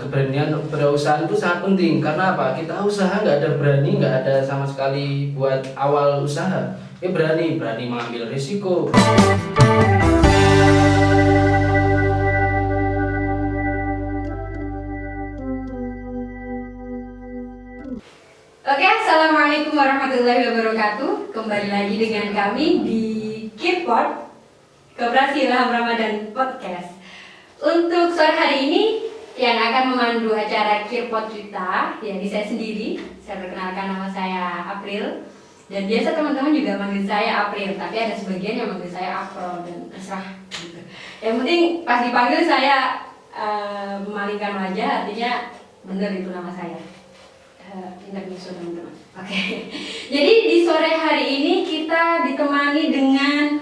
keberanian berusaha itu sangat penting. Karena apa? Kita usaha nggak ada berani, nggak ada sama sekali buat awal usaha. Berani mengambil risiko. Oke, assalamualaikum warahmatullahi wabarakatuh. Kembali lagi dengan kami di Kirpot Koperasi Ilham Ramadan Podcast. Untuk sore hari ini yang akan memandu acara Kirpot kita, yakni saya sendiri. Saya perkenalkan, nama saya April. Dan biasa teman-teman juga manggil saya April, tapi ada sebagian yang manggil saya Afro dan terserah gitu. Yang penting pas dipanggil saya memalingkan wajah, artinya benar itu nama saya. Intermezzo teman-teman. Oke. Jadi di sore hari ini kita ditemani dengan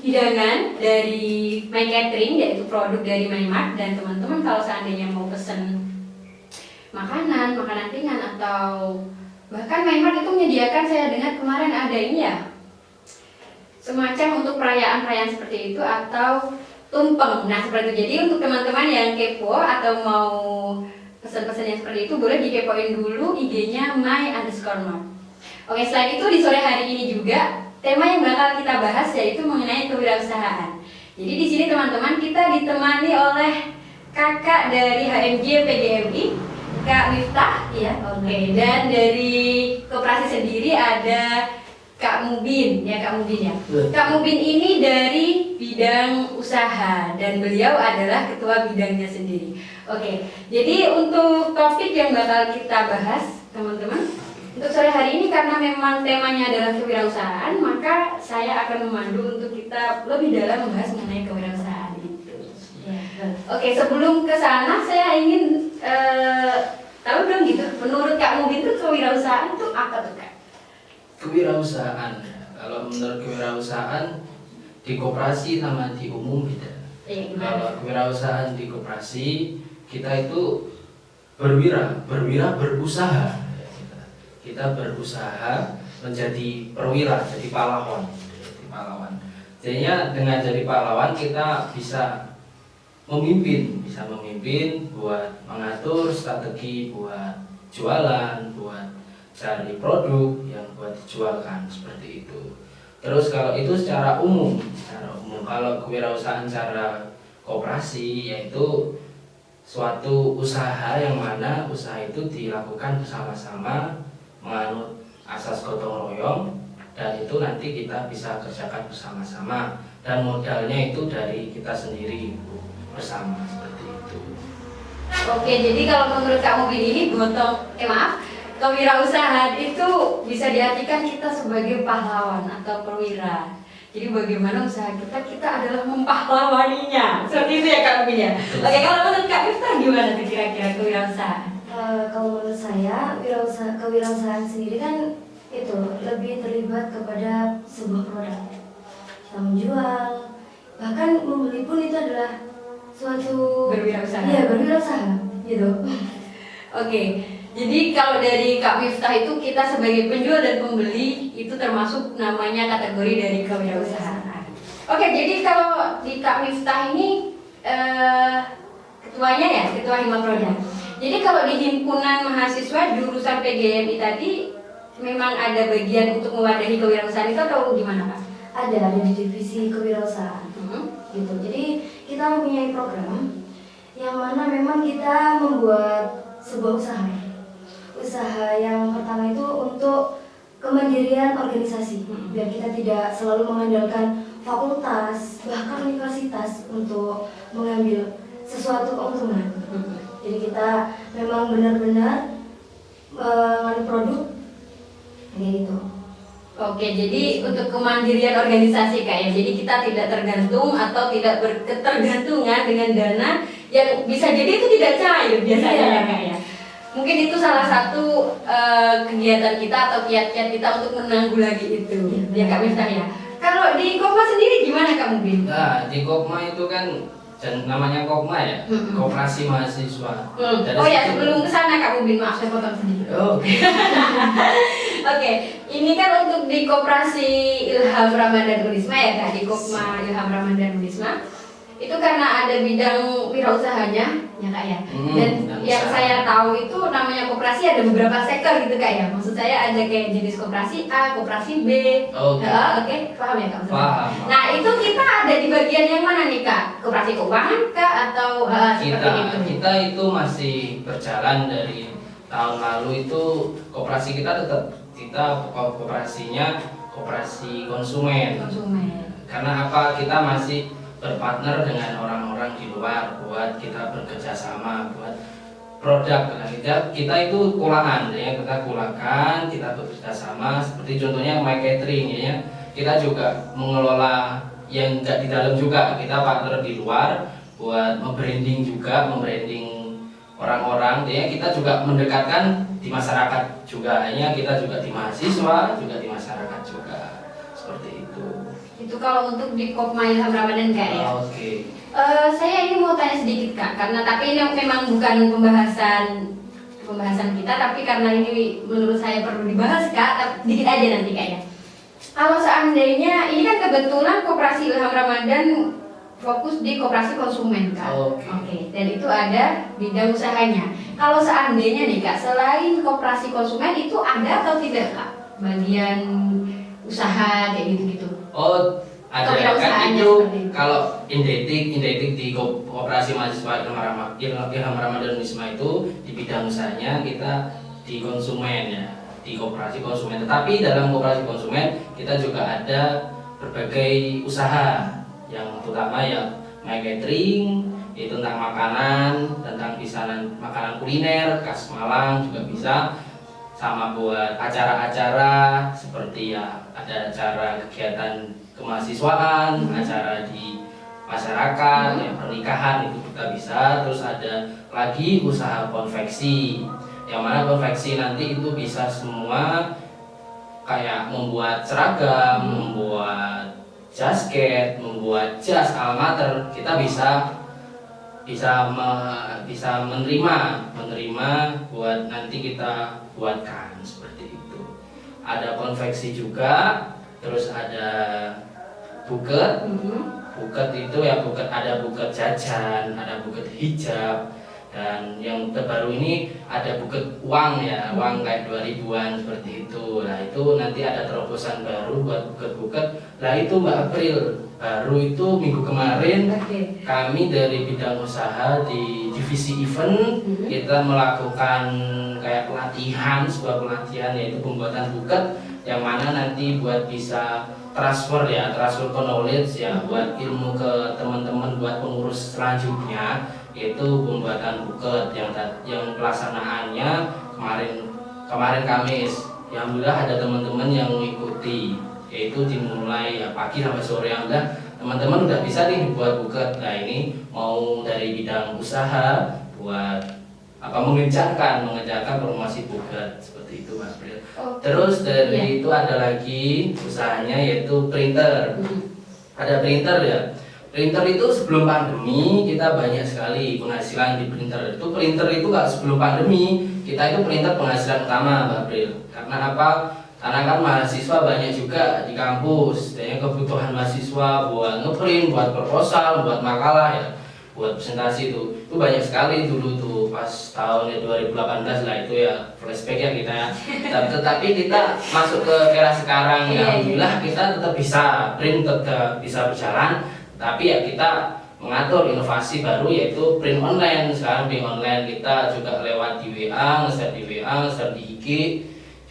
hidangan dari My Catering, yaitu produk dari MyMart. Dan teman-teman kalau seandainya mau pesen makanan ringan atau bahkan MyMart itu menyediakan, saya dengar kemarin ada ini ya, semacam untuk perayaan seperti itu atau tumpeng. Nah seperti itu. Jadi untuk teman-teman yang kepo atau mau pesan-pesan yang seperti itu, boleh dikepoin dulu IG-nya my_mart. Oke, selain itu di sore hari ini juga tema yang bakal kita bahas yaitu mengenai kewirausahaan. Jadi di sini teman-teman kita ditemani oleh kakak dari HMJ PGMI, Kak Miftah, ya. Oke. Dan dari koperasi sendiri ada Kak Mubin, ya Kak Mubin ya. Kak Mubin ini dari bidang usaha dan beliau adalah ketua bidangnya sendiri. Oke, jadi untuk topik yang bakal kita bahas teman-teman untuk sore hari ini, karena memang temanya adalah kewirausahaan, maka saya akan memandu untuk kita lebih dalam membahas mengenai kewirausahaan itu. Oke, sebelum ke sana saya ingin tahu dong gitu, menurut Kak Mubin itu kewirausahaan itu apa tuh Kak? Kewirausahaan, kalau menurut kewirausahaan di koperasi sama di umum beda. Kalau kewirausahaan di koperasi, kita itu berusaha. Kita berusaha menjadi perwira, jadi pahlawan. Jadinya dengan jadi pahlawan kita bisa memimpin buat mengatur strategi buat jualan, buat cari produk yang buat dijualkan, seperti itu. Terus kalau itu secara umum, kalau kewirausahaan secara koperasi yaitu suatu usaha yang mana usaha itu dilakukan bersama-sama menganut asas gotong royong, dan itu nanti kita bisa kerjakan bersama-sama dan modalnya itu dari kita sendiri bersama, seperti itu. Oke, jadi kalau menurut Kak Mubin ini kewirausahaan itu bisa diartikan kita sebagai pahlawan atau perwira. Jadi bagaimana usaha kita adalah mempahlawaninya. Seperti itu ya Kak Mubin ya. Oke, kalau menurut Kak Miftah gimana tuh kira-kira kewirausahaan? Kalau menurut saya, kewirausahaan sendiri kan itu lebih terlibat kepada sebuah produk. Kita menjual, bahkan membeli pun itu adalah suatu Berwirausaha. Iya, berwirausaha gitu. Oke, jadi kalau dari Kak Miftah itu kita sebagai penjual dan pembeli itu termasuk namanya kategori dari kewirausahaan. Oke, jadi kalau di Kak Miftah ini ketuanya ya, ketua Hima Proda. Jadi kalau di himpunan mahasiswa jurusan PGMI tadi memang ada bagian untuk mewadahi kewirausahaan itu atau gimana Kak? Ada di divisi kewirausahaan gitu. Jadi kita mempunyai program yang mana memang kita membuat sebuah usaha yang pertama itu untuk kemandirian organisasi, biar kita tidak selalu mengandalkan fakultas bahkan universitas untuk mengambil sesuatu keuntungan. Jadi kita memang benar-benar mengambil produk kayak gitu. Oke, jadi untuk kemandirian organisasi Kak ya, jadi kita tidak tergantung atau tidak berketergantungan dengan dana yang bisa jadi itu tidak cair biasanya ya Kak ya. Mungkin itu salah satu kegiatan kita atau kiat-kiat kita untuk menanggulangi itu ya Kak Miftah ya. Kalau di Kopma sendiri gimana Kak Mubin? Nah, di Kopma itu kan namanya Kopma ya, Koperasi Mahasiswa. Oh ya, sebelum kesana Kak Mubin, maaf saya potong sedikit. Oke, ini kan untuk di Koperasi Ilham Ramadan Unisma ya Kak, di Kopma Ilham Ramadan Unisma. Itu karena ada bidang wirausahanya, ya Kak ya. Hmm, Dan bidang yang usaha. saya tahu itu namanya koperasi ada beberapa sektor gitu Kak ya. Maksud saya ada kayak jenis koperasi A, koperasi B. Oke. Oke, paham ya Kak? Maksud saya? Paham. Nah itu kita ada di bagian yang mana nih Kak? Koperasi keuangan Kak atau seperti itu? Kita itu masih berjalan dari tahun lalu itu koperasi kita tetap koperasinya koperasi konsumen. Karena apa? Kita masih berpartner dengan orang-orang di luar buat kita bekerja sama buat produk. Nah, kita itu kulaan ya, kita kulakan, kita bekerja sama seperti contohnya My Catering ya. Kita juga mengelola yang nggak di dalam juga, kita partner di luar buat membranding juga, membranding orang-orang ya. Kita juga mendekatkan di masyarakat juga ya, kita juga di mahasiswa, juga di masyarakat juga. Seperti itu. Itu kalau untuk di Kopma Ilham Ramadan Kak ya. Oke. Saya ini mau tanya sedikit Kak, karena tapi ini memang bukan pembahasan kita, tapi karena ini menurut saya perlu dibahas Kak, dikit aja nanti Kak ya. Kalau seandainya ini kan kebetulan Koperasi Ilham Ramadan fokus di koperasi konsumen Kak. Oke. Dan itu ada bidang usahanya. Kalau seandainya nih Kak, selain koperasi konsumen itu ada atau tidak Kak bagian usaha kayak gitu-gitu? Oh, ada kan Kewirausahaannya itu seperti itu. kalau Indetik di Koperasi Mahasiswa Ilham Ramadan Unisma itu di bidang usahanya kita di konsumen ya, di koperasi konsumen. Tetapi dalam koperasi konsumen kita juga ada berbagai usaha yang terutama yang My Catering itu tentang makanan, tentang pisanan makanan kuliner khas Malang juga bisa, sama buat acara-acara seperti ya ada acara kegiatan kemahasiswaan, acara di masyarakat, ya, pernikahan itu kita bisa. Terus ada lagi usaha konveksi, yang mana konveksi nanti itu bisa semua kayak membuat seragam, membuat jasket, membuat jas alma mater, kita bisa menerima buat nanti kita buatkan seperti itu. Ada konveksi juga, terus ada buket. Buket itu ya ada buket jajan, ada buket hijab, dan yang terbaru ini ada buket uang ya, uang kayak 2000-an seperti itu. Nah itu nanti ada terobosan baru buat buket-buket. Nah itu Mbak April, baru itu minggu kemarin kami dari bidang usaha di divisi event kita melakukan kayak sebuah pelatihan yaitu pembuatan buket, yang mana nanti buat bisa transfer knowledge ya, buat ilmu ke teman-teman buat pengurus selanjutnya, yaitu pembuatan buket yang pelaksanaannya kemarin Kamis. Alhamdulillah ada teman-teman yang mengikuti, yaitu dimulai ya pagi sampai sore. Alhamdulillah teman-teman udah bisa nih buat buket. Nah ini mau dari bidang usaha buat mengejarkan promosi buket seperti itu Mas April. Terus dari itu ada lagi usahanya yaitu printer. Ada printer ya. Printer itu sebelum pandemi kita banyak sekali penghasilan di printer. Printer itu nggak sebelum pandemi kita itu printer penghasilan utama Mbak April. Karena apa? Karena kan mahasiswa banyak juga di kampus. Dan kebutuhan mahasiswa buat ngeprint, buat proposal, buat makalah ya, buat presentasi itu banyak sekali dulu tuh pas tahun 2018 lah itu ya, flashback ya kita ya. Tetapi kita masuk ke era sekarang ya, alhamdulillah kita tetap bisa print, tetap bisa berjalan. Tapi ya kita mengatur inovasi baru yaitu print online. Sekarang print online kita juga lewat di WA, nge-share di WA, nge-share di IG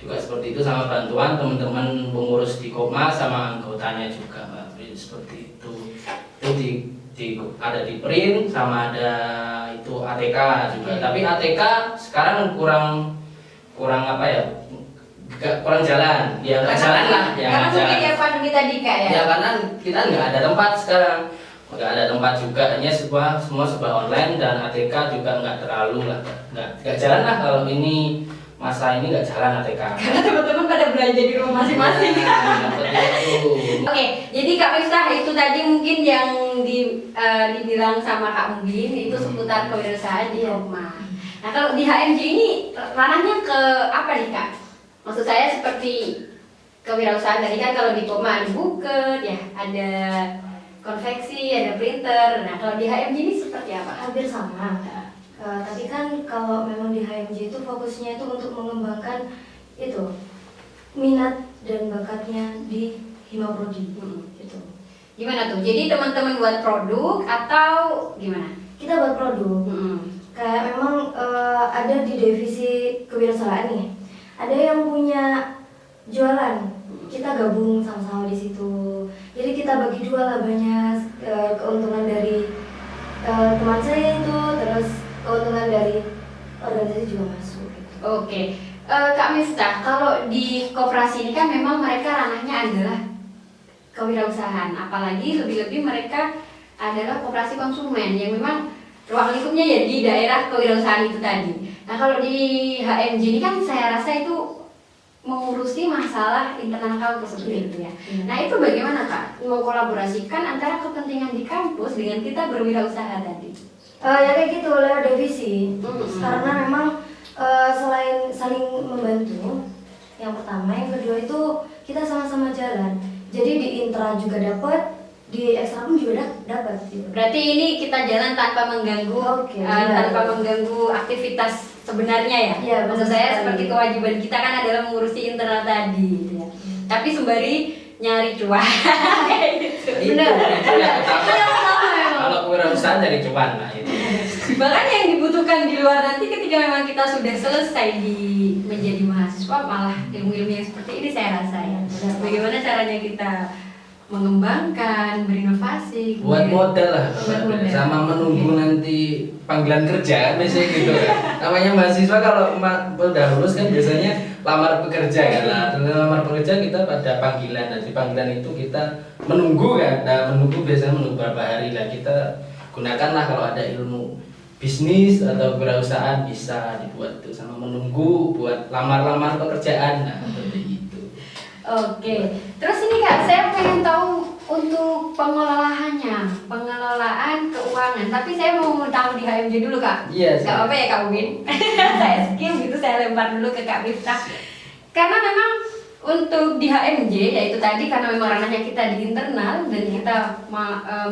juga seperti itu, sama bantuan teman-teman pengurus di Kopma sama anggotanya juga Mbak April, seperti itu. Itu ada di print sama ada itu ATK juga. Tapi ATK sekarang kurang apa ya? Kurang jalan. Ya nggak jalan lah. Karena mungkin ya pandemi tadi Kak ya. Ya karena kita nggak ada tempat sekarang. Nggak ada tempat juga, hanya semua online, dan ATK juga nggak terlalu lah. Nggak jalan lah kalau ini. Masa ini nggak jalan ATK. Karena teman-teman pada belanja di rumah masing-masing. Oke, jadi Kak Miftah itu tadi mungkin yang dibilang sama Kak Mubin itu seputar kewirausahaan di Kopma. Nah kalau di HMJ ini ranahnya ke apa nih Kak? Maksud saya seperti kewirausahaan tadi kan, kalau di Kopma ada buket ya, ada konveksi, ada printer. Nah kalau di HMJ ini seperti apa? Hampir sama. Tapi kan kalau memang di HMJ itu fokusnya itu untuk mengembangkan itu minat dan bakatnya di Himaprodi gitu. Gimana tuh? Jadi teman-teman buat produk atau gimana? Kita buat produk. Kayak memang ada di divisi kewirausahaan nih. Ada yang punya jualan, kita gabung sama-sama di situ. Jadi kita bagi dua labanya, keuntungan dari teman saya itu, terus keuntungan dari organisasi juga masuk. Gitu. Oke. Kak Miftah, kalau di koperasi ini kan memang mereka ranahnya adalah kewirausahaan, apalagi lebih-lebih mereka adalah koperasi konsumen yang memang ruang lingkupnya ya di daerah kewirausahaan itu tadi. Nah kalau di HMJ ini kan saya rasa itu mengurusi masalah internal kampus seperti itu ya. Nah itu bagaimana Kak mengkolaborasikan antara kepentingan di kampus dengan kita berwirausaha tadi? Ya kayak gitu lewat divisi, karena memang selain saling membantu, yang pertama, yang kedua itu kita sama-sama jalan. Jadi di intra juga dapat, di ekstra pun juga dapat. Gitu. Berarti ini kita jalan tanpa mengganggu, tanpa mengganggu aktivitas sebenarnya ya. Iya, maksud saya seperti kewajiban kita kan adalah mengurusi internal tadi, gitu ya. Tapi sembari nyari cuan. Benar. Kalau kewirausahaan dari cuan lah itu. Bahkan yang dibutuhkan di luar nanti ketika memang kita sudah selesai menjadi mahasiswa, malah ilmu-ilmu yang seperti ini saya rasa ya. Bagaimana caranya kita mengembangkan, berinovasi, buat modal lah, sama menunggu nanti panggilan kerja biasanya gitu ya. Namanya mahasiswa kalau udah lulus kan biasanya lamar pekerja kan lah. Lamar pekerja kita pada panggilan, nanti panggilan itu kita menunggu kan. Nah menunggu biasanya menunggu beberapa hari lah, kita gunakanlah kalau ada ilmu bisnis atau kewirausahaan bisa dibuat tuh sama menunggu buat lamar-lamar pekerjaan. Nah seperti itu. Oke, terus ini Kak, saya pengen tahu untuk pengelolaannya, pengelolaan keuangan. Tapi saya mau tahu di HMJ dulu Kak. Iya. Gak apa-apa ya Kak Ubin. Saya skip gitu, saya lempar dulu ke Kak Miftah. Karena memang untuk di HMJ yaitu tadi karena memang ranahnya kita di internal dan kita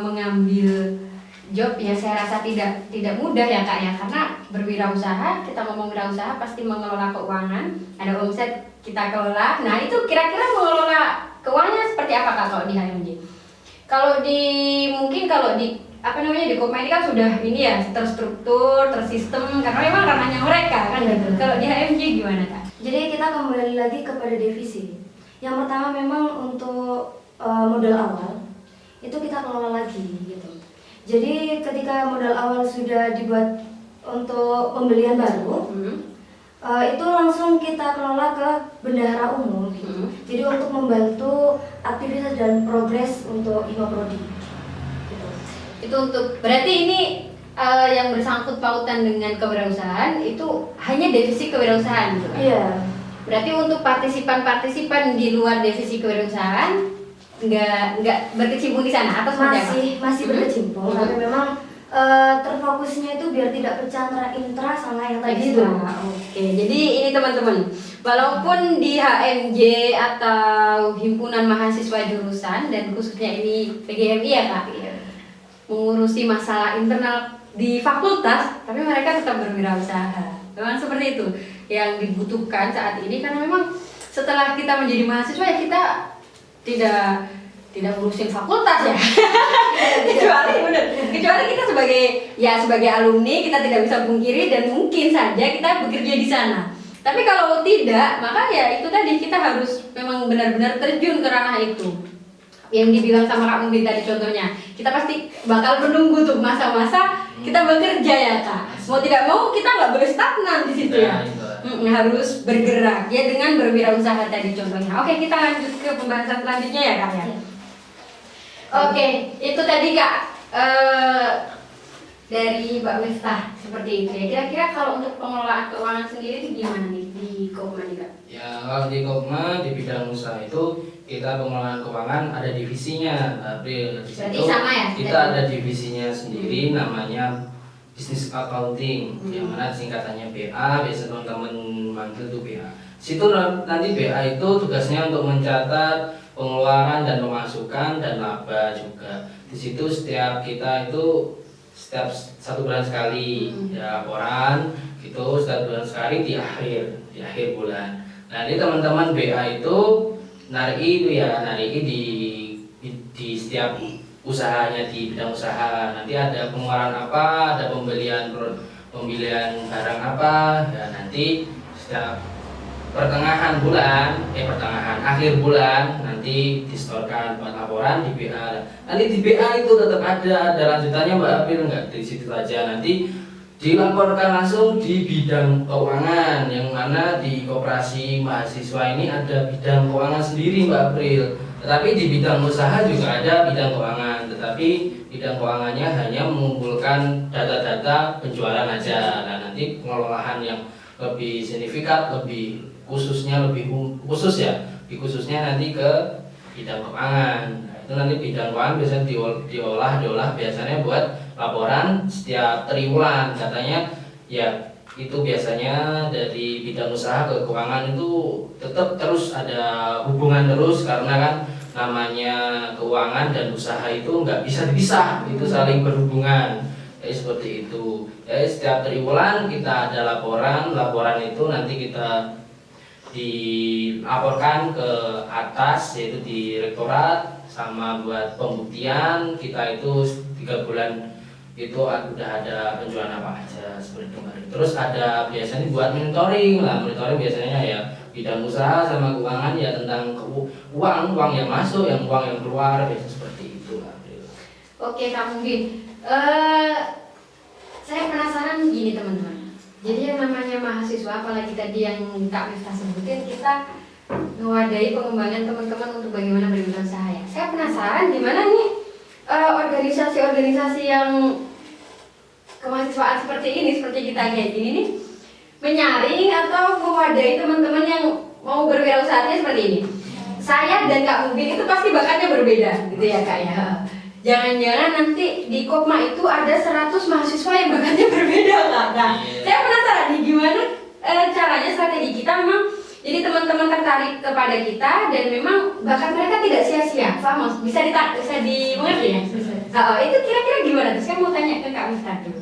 mengambil job ya saya rasa tidak mudah ya Kak ya, karena berwirausaha, kita ngomong wirausaha pasti mengelola keuangan, ada omset kita kelola. Nah itu kira-kira mengelola keuangannya seperti apa Kak kalau di HMJ? Kalau di apa namanya di Kopma ini kan sudah ini ya terstruktur, tersistem karena memang ranahnya mereka kan gitu. Kalau di HMJ gimana Kak? Jadi kita kembali lagi kepada divisi. Yang pertama memang untuk modal awal itu kita kelola lagi gitu. Jadi ketika modal awal sudah dibuat untuk pembelian baru, itu langsung kita kelola ke bendahara umum. Jadi untuk membantu aktivitas dan progres untuk Himaprodi. Gitu. Itu untuk berarti ini yang bersangkut pautan dengan kewirausahaan itu hanya divisi kewirausahaan gitu kan? Iya. Berarti untuk partisipan-partisipan di luar divisi kewirausahaan nggak berkecimpung di sana atau seperti apa? Masih berkecimpung, tapi memang terfokusnya itu biar tidak pecah antara intra sama yang tadi itu. Oke, jadi ini teman-teman, walaupun di HMJ atau himpunan mahasiswa jurusan dan khususnya ini PGMI ya Kak, mengurusi masalah internal di fakultas, tapi mereka tetap berwirausaha. Memang seperti itu yang dibutuhkan saat ini karena memang setelah kita menjadi mahasiswa ya kita tidak ngurusin fakultas ya. kecuali kita sebagai alumni kita tidak bisa pungkiri dan mungkin saja kita bekerja di sana. Tapi kalau tidak, maka ya itu tadi kita harus memang benar-benar terjun ke ranah itu. Yang dibilang sama Kak Mungkin tadi contohnya, kita pasti bakal menunggu tuh masa-masa kita bekerja ya Kak. Mau tidak mau kita nggak boleh stagnan di situ ya. Harus bergerak ya dengan berwirausaha tadi contohnya. Oke, kita lanjut ke pembahasan selanjutnya ya Kak ya. Oke, itu tadi Kak dari Mbak Miftah seperti itu ya. Kira-kira kalau untuk pengelolaan keuangan sendiri itu gimana nih di Kopma nih Kak? Ya kalau di Kopma di bidang usaha itu kita pengelolaan keuangan ada divisinya, April. Di situ sama ya? Kita ada divisinya sendiri namanya Business Accounting, yang mana singkatannya BA, biasa teman-teman manggil tuh BA. Situ nanti BA itu tugasnya untuk mencatat pengeluaran dan pemasukan dan laba juga. Di situ setiap kita itu setiap 1 bulan sekali ya laporan gitu, 1 bulan sekali di akhir bulan. Nah ini teman-teman BA itu nariki di setiap usahanya, di bidang usaha. Nanti ada pengeluaran apa, ada pembelian barang apa, ya nanti setiap akhir bulan nanti distorkan buat laporan di BA. Nanti di BA itu tetap ada lanjutannya Mbak April, nggak di situ saja, nanti dilaporkan langsung di bidang keuangan, yang mana di koperasi mahasiswa ini ada bidang keuangan sendiri Mbak April. Tetapi di bidang usaha juga ada bidang keuangan, tetapi bidang keuangannya hanya mengumpulkan data-data penjualan aja. Nah nanti pengelolaan yang lebih signifikan, lebih khususnya nanti ke bidang keuangan. Nah, itu nanti bidang keuangan biasanya diolah biasanya buat laporan setiap triwulan. Katanya ya itu biasanya dari bidang usaha ke keuangan itu tetap terus ada hubungan terus, karena kan namanya keuangan dan usaha itu nggak bisa dipisah, itu saling berhubungan. Jadi seperti itu. Jadi setiap triwulan kita ada laporan itu nanti kita dilaporkan ke atas, yaitu di rektorat, sama buat pembuktian kita itu 3 bulan itu udah ada penjualan apa aja seperti itu. Terus ada biasanya buat monitoring biasanya ya bidang usaha sama keuangan ya, tentang uang yang masuk, uang yang keluar, biasanya seperti itu. Oke Kak Mungkin, saya penasaran gini teman-teman. Jadi yang namanya mahasiswa, apalagi tadi yang Kak Miftah sebutin, kita mewadahi pengembangan teman-teman untuk bagaimana berwirausaha ya. Saya penasaran gimana nih organisasi-organisasi yang kemahasiswaan seperti ini, seperti kita kayak gini nih, menyaring atau mewadahi teman-teman yang mau berwirausaha seperti ini. Saya dan Kak Mungkin itu pasti bakatnya berbeda gitu ya Kak ya. Jangan-jangan nanti di Kopma itu ada 100 mahasiswa yang bakatnya berbeda Kak. Nah, saya penasaran nih gimana caranya, strategi kita memang jadi teman-teman tertarik kepada kita dan memang bakat mereka tidak sia-sia. Sama, bisa dimengerti ya? Itu kira-kira gimana? Terus saya mau tanya ke Kak Miftah dulu.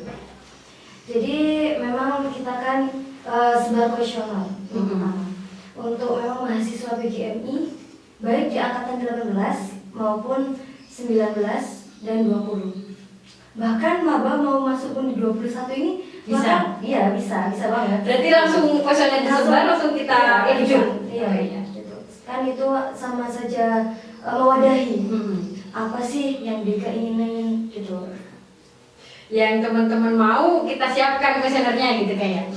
Jadi memang kita kan sebar kuesioner untuk memang mahasiswa PGMI baik di angkatan 18 maupun 19 dan 20. Bahkan maba mau masuk pun di 21 ini Bisa? Iya bisa banget. Berarti langsung kuesioner disebar, langsung kita ujung. Iya, gitu. Kan itu sama saja mewadahi apa sih yang dikeinginin gitu. Yang teman-teman mau kita siapkan kuesionernya gitu kayak.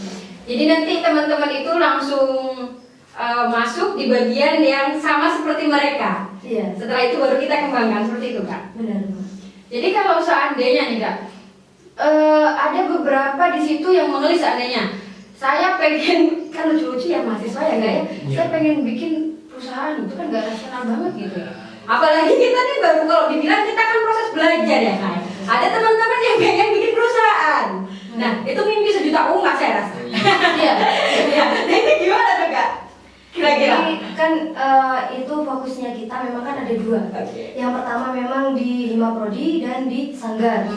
Jadi nanti teman-teman itu langsung masuk di bagian yang sama seperti mereka. Iya. Setelah itu baru kita kembangkan seperti itu Kak. Benar. Jadi kalau seandainya nih Kak, ada beberapa di situ yang mengelis seandainya saya pengen, kan lucu-lucu ya mahasiswa ya Kak ya, saya pengen bikin perusahaan, itu kan gak rasional banget gitu ya. Apalagi kita nih baru, kalau dibilang kita kan proses belajar ya Kak. Ada teman-teman yang pengen bikin perusahaan. Nah itu mimpi sejuta umat saya rasa. Iya. Nah itu gimana tuh Kak? Kira-kira? Jadi kan itu fokusnya kita memang kan ada 2. Yang pertama memang di Hima Prodi dan di Sanggar.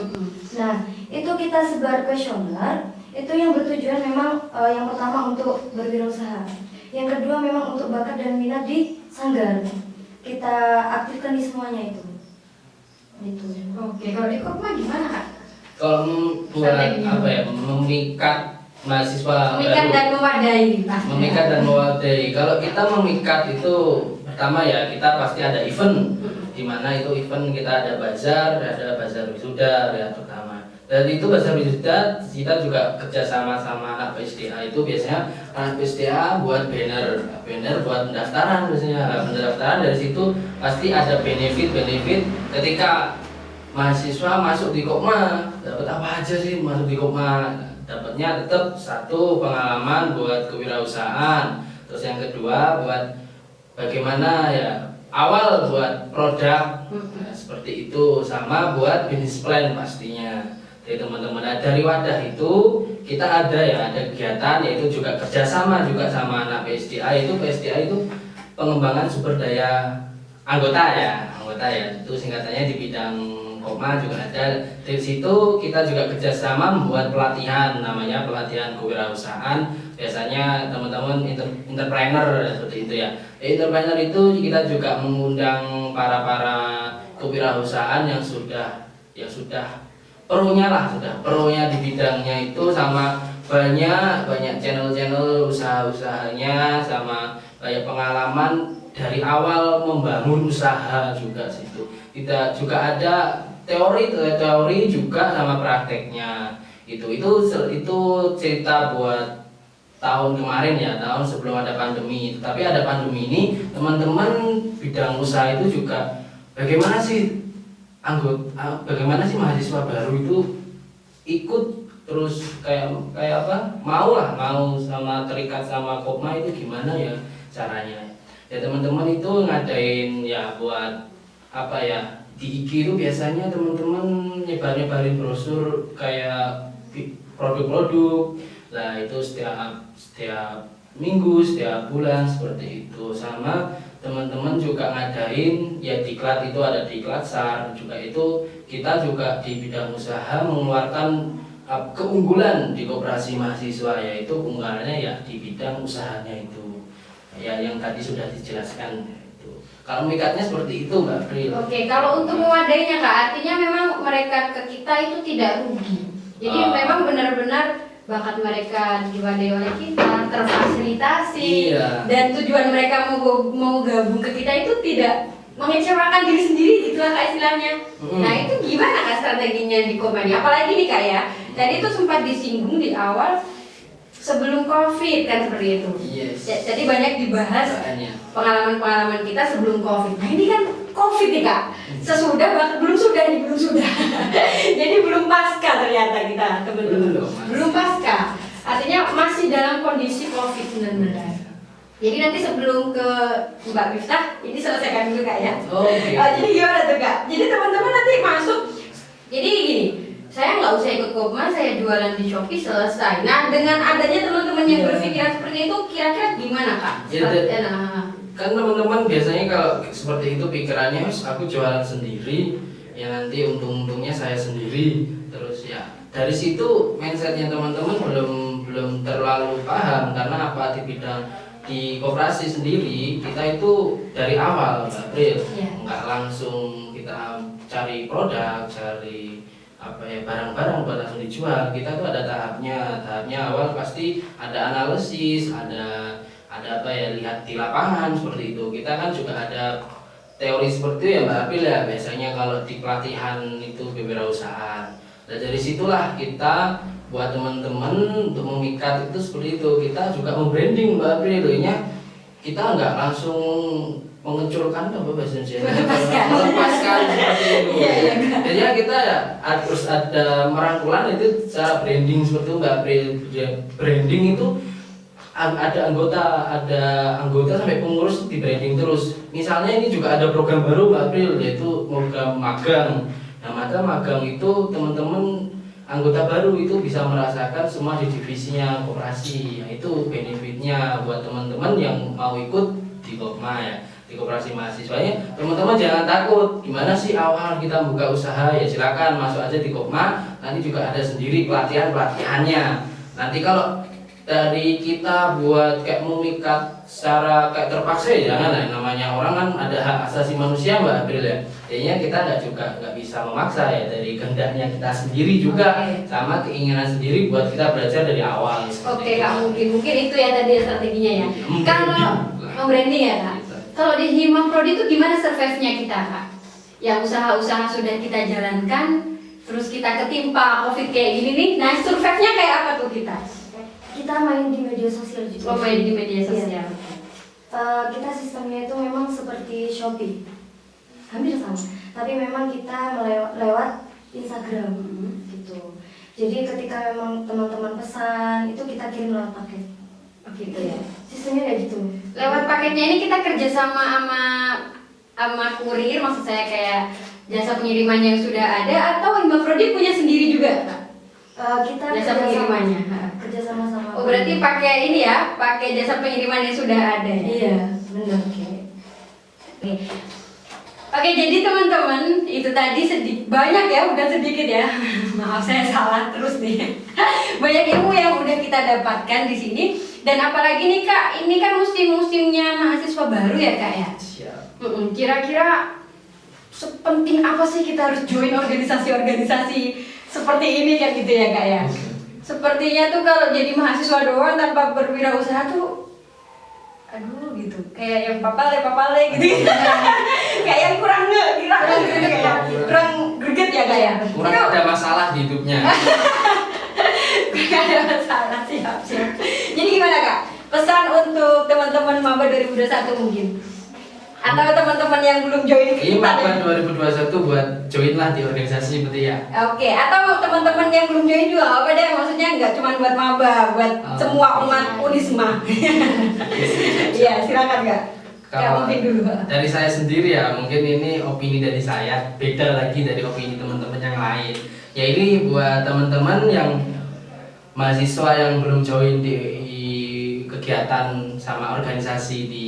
Nah itu kita sebar kuesioner, itu yang bertujuan memang yang pertama untuk berwirausaha, yang kedua memang untuk bakat dan minat di Sanggar. Kita aktifkan di semuanya itu. Gitu. Oke, kalau di Kopma gimana Kak? Kalau buat apa ya, memikat mahasiswa Memikat dan mewadahi. Memikat dan mewadahi. Kalau kita memikat itu pertama ya kita pasti ada event, di mana itu event kita ada bazar wisuda ya pertama. Dan itu bazar wisuda kita juga kerjasama sama anak PSDA, itu biasanya anak PSDA buat banner buat pendaftaran biasanya. Nah, pendaftaran dari situ pasti ada benefit ketika mahasiswa masuk di Kopma. Dapat apa aja sih masuk di Kopma? Dapatnya tetap 1 pengalaman buat kewirausahaan, terus yang kedua buat bagaimana ya awal buat produk seperti itu, sama buat bisnis plan pastinya. Jadi teman-teman dari wadah itu kita ada kegiatan, yaitu juga kerjasama juga sama anak PSDA. PSDA itu pengembangan sumber daya anggota ya itu singkatannya di bidang Kopma juga ada. Di situ kita juga kerjasama membuat pelatihan, namanya pelatihan kewirausahaan. Biasanya teman-teman entrepreneur seperti itu ya. Entrepreneur itu kita juga mengundang para kewirausahaan yang sudah pronya di bidangnya itu, sama banyak channel usaha-usahanya, sama banyak pengalaman dari awal membangun usaha juga situ. Kita juga ada teori juga sama prakteknya. Itu cerita buat tahun kemarin ya, tahun sebelum ada pandemi. Tapi ada pandemi ini, teman-teman bidang usaha itu juga bagaimana sih mahasiswa baru itu ikut terus kayak apa, mau sama terikat sama Kopma itu gimana ya caranya. Ya teman-teman itu ngadain ya buat apa ya, di IG itu biasanya teman-teman nyebarin brosur kayak produk-produk lah, itu setiap minggu, setiap bulan seperti itu. Sama teman-teman juga ngadain ya diklat, itu ada diklat SAR juga, itu kita juga di bidang usaha mengeluarkan keunggulan di koperasi mahasiswa, yaitu unggulannya ya di bidang usahanya itu ya yang tadi sudah dijelaskan itu. Kalau mikatnya seperti itu Mbak April. Oke, kalau untuk mewadainya Kak, artinya memang mereka ke kita itu tidak rugi. Jadi memang benar-benar bakat mereka diwadai oleh kita, terfasilitasi, iya. Dan tujuan mereka mau gabung ke kita itu tidak mengecewakan diri sendiri, itulah Kak istilahnya. Nah itu gimana Kak strateginya di Kopma ini? Apalagi nih Kak ya, tadi itu sempat disinggung di awal sebelum COVID kan seperti itu. Yes. Jadi banyak dibahas pengalaman-pengalaman kita sebelum COVID. Nah ini kan COVID nih Kak, sesudah bahkan belum sudah. Jadi belum pasca ternyata kita teman-teman. Belum pasca. Artinya masih dalam kondisi COVID-19. Jadi nanti sebelum ke Mbak Miftah, ini selesaikan dulu Kak ya. Okay. Jadi gimana tuh Kak? Jadi teman-teman nanti masuk. Jadi gini, saya nggak usah ikut Kopma, saya jualan di Shopee selesai. Nah dengan adanya teman-teman yang berpikiran seperti itu, kira-kira gimana Kak? Kan teman-teman biasanya kalau seperti itu pikirannya, aku jualan sendiri, ya nanti untung-untungnya saya sendiri. Terus ya dari situ mindsetnya teman-teman belum terlalu paham, karena apa, di koperasi sendiri kita itu dari awal Mbak April, nggak langsung kita cari produk, cari apa ya barang-barang buat langsung dijual. Kita tuh ada tahapnya awal pasti ada analisis, ada apa ya, lihat di lapangan seperti itu. Kita kan juga ada teori seperti itu ya Mbak April ya, biasanya kalau di pelatihan itu kewirausahaan. Dan dari situlah kita buat teman-teman untuk memikat itu seperti itu. Kita juga membranding Mbak April, kita nggak langsung mengeculkan apa bahasa Indonesia, melepaskan seperti itu. Jadi ya kita harus ada merangkulan itu cara branding seperti itu Mbak April. Branding itu ada anggota sampai pengurus di branding terus. Misalnya ini juga ada program baru Mbak April, yaitu program magang. Nah magang itu teman-teman anggota baru itu bisa merasakan semua di divisinya koperasi. Nah, itu benefitnya buat teman-teman yang mau ikut di Kopma ya, di koperasi mahasiswanya. Teman-teman jangan takut, gimana sih awal kita buka usaha, ya silakan masuk aja di Kopma. Nanti juga ada sendiri pelatihannya. Nanti kalau dari kita buat kayak memikat secara kayak terpaksa ya jangan lah, namanya orang kan ada hak asasi manusia Mbak April ya. Jadinya kita nggak bisa memaksa ya, dari kehendaknya kita sendiri juga, sama keinginan sendiri buat kita belajar dari awal. Oke Kak, mungkin itu ya tadi strateginya ya. Kalau branding ya Kak. Kalau di Hima Prodi itu gimana survive-nya kita Kak? Yang usaha-usaha sudah kita jalankan, terus kita ketimpa COVID kayak gini nih, nah survive-nya kayak apa tuh kita? Kita main di media sosial juga. Main di media sosial. Kita sistemnya itu memang seperti Shopee, hampir sama. Tapi memang kita lewat Instagram gitu. Jadi ketika memang teman-teman pesan itu kita kirim lewat paket. Gitu ya. Sistemnya kayak gitu. Lewat paketnya ini kita kerjasama sama kurir, maksud saya kayak jasa pengiriman yang sudah ada, atau Hima Prodi punya sendiri juga Kak? Kita jasa pengirimannya kerjasama sama. Oh berarti pakai ini ya, pakai jasa pengiriman yang sudah ada ya? Iya, benar. Oke. Oke, jadi teman-teman, itu tadi banyak ya, bukan sedikit ya. Maaf saya salah terus nih. Banyak ilmu yang udah kita dapatkan di sini. Dan apalagi nih Kak, ini kan musim-musimnya mahasiswa baru ya Kak ya. Siap. Kira-kira sepenting apa sih kita harus join organisasi-organisasi seperti ini kan gitu ya Kak ya. Sepertinya tuh kalau jadi mahasiswa doang tanpa berwirausaha tuh aduh gitu, kayak yang papale gitu. Kayak yang kurang gitu kayak kurang greget ya Kak ya. Kurang ada masalah di hidupnya. Gak ada masalah, siap. Jadi gimana Kak? Pesan untuk teman-teman maba 2021 mungkin? Atau teman-teman yang belum join Ini kita? maba 2021 buat join lah di organisasi seperti ya. Oke, atau teman-teman yang belum join juga apa deh? Maksudnya nggak cuma buat maba, buat semua umat Unisma. Iya, silakan Kak. Kak mungkin dulu. Dari saya sendiri ya, mungkin ini opini dari saya beda lagi dari opini teman-teman yang lain. Ya ini buat teman-teman yang mahasiswa yang belum join di kegiatan sama organisasi di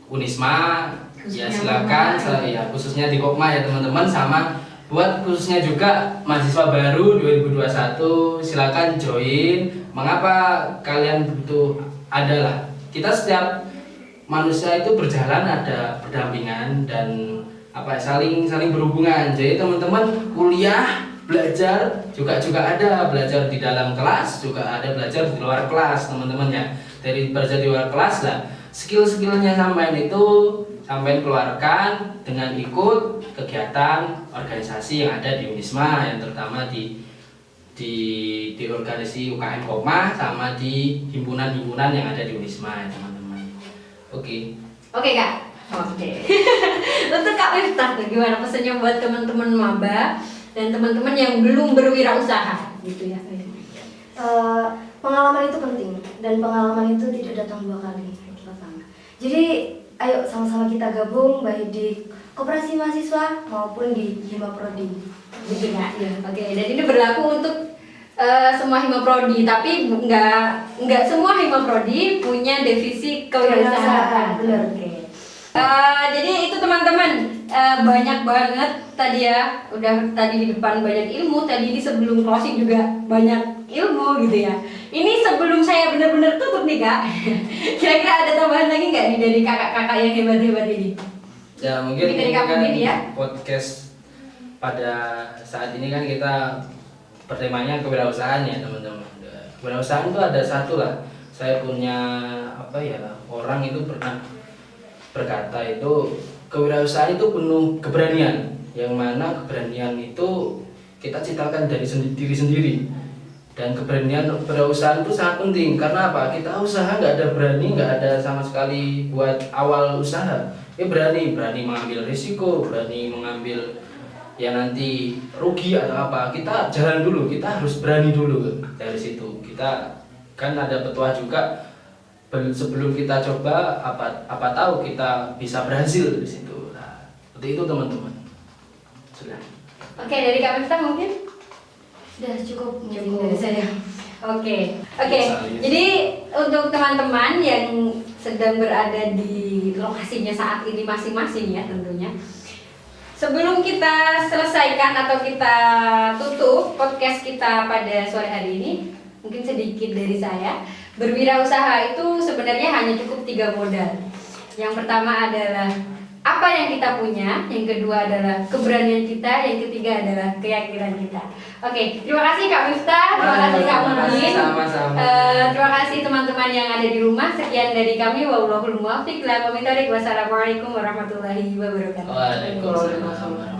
Unisma, ya silakan, ya khususnya di Kopma ya teman-teman, sama buat khususnya juga mahasiswa baru 2021 silakan join. Mengapa kalian butuh adalah kita setiap manusia itu berjalan ada berdampingan dan saling berhubungan. Jadi teman-teman kuliah belajar juga ada belajar di dalam kelas, juga ada belajar di luar kelas teman-teman ya. Dari belajar di luar kelas lah skill-skillnya sampean itu sampean keluarkan dengan ikut kegiatan organisasi yang ada di Unisma, yang terutama di organisasi UKM Kopma sama di himpunan-himpunan yang ada di Unisma ya teman-teman. Oke Kak. Oke. Untuk Kak Miftah tuh gimana pesannya buat teman-teman maba dan teman-teman yang belum berwirausaha gitu ya? Pengalaman itu penting dan pengalaman itu tidak datang 2 kali. Jadi ayo sama-sama kita gabung baik di koperasi mahasiswa maupun di Hima Prodi. Gitu Kak. Ya. Oke, dan ini berlaku untuk semua Hima Prodi, tapi nggak semua Hima Prodi punya divisi kewirausahaan. Benar. Oke. Jadi itu teman-teman, banyak banget tadi ya, udah tadi di depan banyak ilmu, tadi di sebelum closing juga banyak ilmu gitu ya. Ini sebelum saya benar-benar tutup nih Kak, kira-kira ada tambahan lagi nggak nih dari kakak-kakak yang hebat-hebat ini? Ya mungkin dari kamu ini ya. Podcast pada saat ini kan kita bertemanya kewirausahaan ya teman-teman. Kewirausahaan itu ada satu lah. Saya punya orang itu pernah berkata itu kewirausahaan itu penuh keberanian, yang mana keberanian itu kita ciptakan dari diri sendiri. Dan keberanian berusaha itu sangat penting, karena apa? Kita usaha nggak ada berani, nggak ada sama sekali buat awal usaha. Berani mengambil risiko, berani mengambil ya nanti rugi atau apa. Kita jalan dulu, kita harus berani dulu dari situ. Kita kan ada petuah juga, sebelum kita coba apa tahu kita bisa berhasil di situ. Nah, seperti itu teman-teman. Sudah. Oke, dari Kak Miftah mungkin? Sudah cukup dari saya. Oke. Jadi untuk teman-teman yang sedang berada di lokasinya saat ini masing-masing ya tentunya. Sebelum kita selesaikan atau kita tutup podcast kita pada sore hari ini, mungkin sedikit dari saya. Berwirausaha itu sebenarnya hanya cukup 3 modal. Yang pertama adalah apa yang kita punya, yang kedua adalah keberanian kita, yang ketiga adalah keyakinan kita. Oke, terima kasih Kak Miftah, terima kasih Kak Mudin. Terima kasih teman-teman yang ada di rumah. Sekian dari kami, wallahul muwaffiq. Wassalamualaikum warahmatullahi wabarakatuh. Waalaikumsalam.